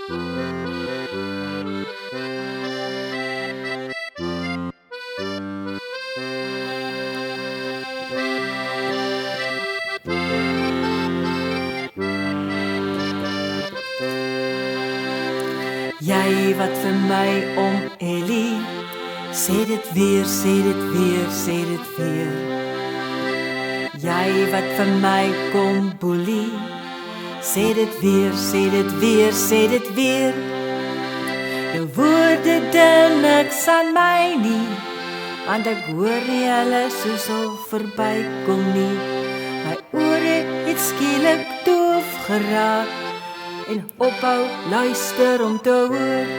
Jy wat vir my om Ellie, sê dit weer, sê dit weer, sê dit weer. Jy wat vir my kom boelie, sê dit weer, sê dit weer, sê dit weer. Jou woorde doen niks aan my nie, want ek hoor nie hulle soos al verbykom nie. My ore het skielik doof geraak en ophou luister om te hoor.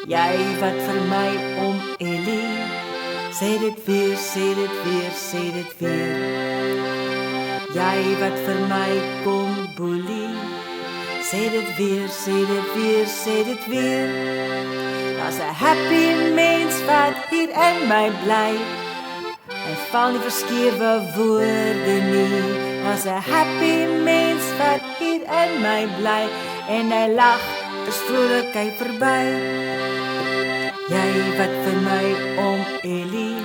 Jy wat vir my om Ellie, sê dit weer, sê dit weer, sê dit weer. Jy wat vir my kom boelie, sê dit weer, sê dit weer, sê dit weer. Daar's 'n happy mens wat hier in my bly, hy val nie verskewe woorde nie. Daar's 'n happy mens wat hier in my bly, en hy lag, is vrolikheid verby. Jy wat vir my om Ellie,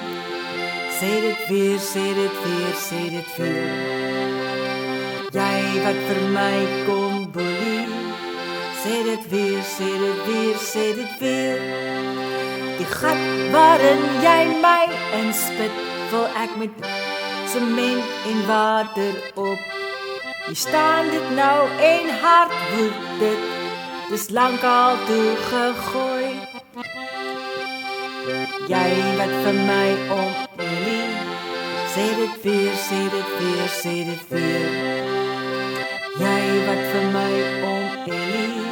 sê dit weer, sê dit weer, sê dit weer. Jy wat vir my kom boelie, sê dit weer, sê dit weer, sê dit weer. Die gat waarin jy my inspit, vul ek met sement en water op. Hier staan dit nou en hard woed dit, dis lank al toegegooi. Jy wat vir my om Ellie, sê dit weer, sê dit weer, sê dit weer. Jy wat vir my om Ellie,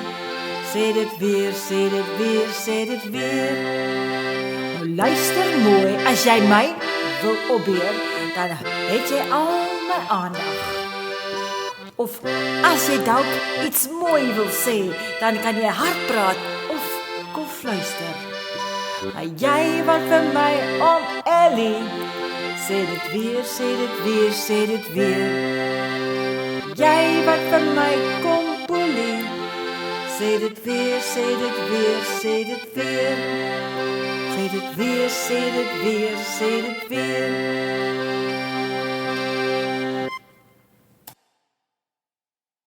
sê dit weer, sê dit weer, sê dit weer. Nou luister mooi, as jy my wil opbeer, dan het jy al my aandag. Of as jy dalk iets mooi wil sê, dan kan jy hard praat of kom fluister. Maar jy wat vir my om Ellie, sê dit weer, sê dit weer, sê dit weer. Jy wat vir my kom boelie, sê dit weer, sê dit weer, sê dit weer. Sê dit weer, sê dit weer, sê dit weer.